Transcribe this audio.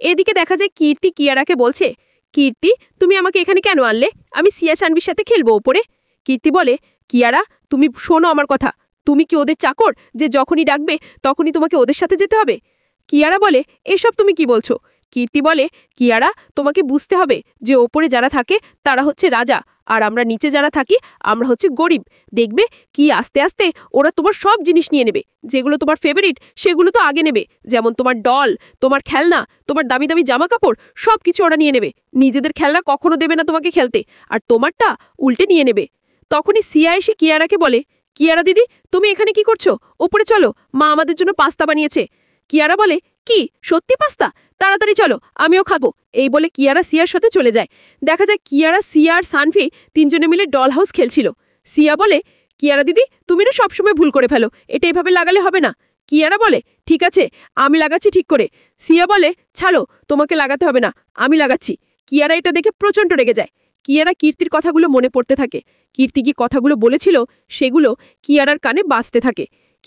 এদিকে দেখা যায় কীর্তি কিয়ারাকে বলছে, কীর্তি তুমি আমাকে এখানে কেন আনলে? আমি সিয়া শানভির সাথে খেলবো ওপরে। কীর্তি বলে, কিয়ারা তুমি শোনো আমার কথা, তুমি কি ওদের চাকর যে যখনই ডাকবে তখনই তোমাকে ওদের সাথে যেতে হবে? কিয়ারা বলে, এসব তুমি কি বলছো? কীর্তি বলে, কিয়ারা তোমাকে বুঝতে হবে যে ওপরে যারা থাকে তারা হচ্ছে রাজা, আর আমরা নিচে যারা থাকি আমরা হচ্ছে গরিব। দেখবে কি আস্তে আস্তে ওরা তোমার সব জিনিস নিয়ে নেবে, যেগুলো তোমার ফেভারিট সেগুলো তো আগে নেবে, যেমন তোমার ডল, তোমার খেলনা, তোমার দামি দামি জামা কাপড়, সব কিছু ওরা নিয়ে নেবে। নিজেদের খেলনা কখনো দেবে না তোমাকে খেলতে, আর তোমারটা উল্টে নিয়ে নেবে। তখনই সিয়া এসে কিয়ারাকে বলে, কিয়ারা দিদি তুমি এখানে কি করছো? ওপরে চলো, মা আমাদের জন্য পাস্তা বানিয়েছে। কিয়ারা বলে, কি সত্যি পাস্তা? তাড়াতাড়ি চলো, আমিও খাবো। এই বলে কিয়ারা সিয়ার সাথে চলে যায়। দেখা যায় কিয়ারা, সিয়া আর সানভি তিনজনে মিলে ডল হাউস খেলছিল। সিয়া বলে, কিয়ারা দিদি তুমি না সবসময় ভুল করে ফেলো, এটা এভাবে লাগালে হবে না। কিয়ারা বলে, ঠিক আছে আমি লাগাচ্ছি ঠিক করে। সিয়া বলে, ছাড়ো, তোমাকে লাগাতে হবে না, আমি লাগাচ্ছি। কিয়ারা এটা দেখে প্রচণ্ড রেগে যায়। কিয়ারা কীর্তির কথাগুলো মনে পড়তে থাকে। কীর্তি কি কথাগুলো বলেছিল সেগুলো কিয়ারার কানে বাজতে থাকে।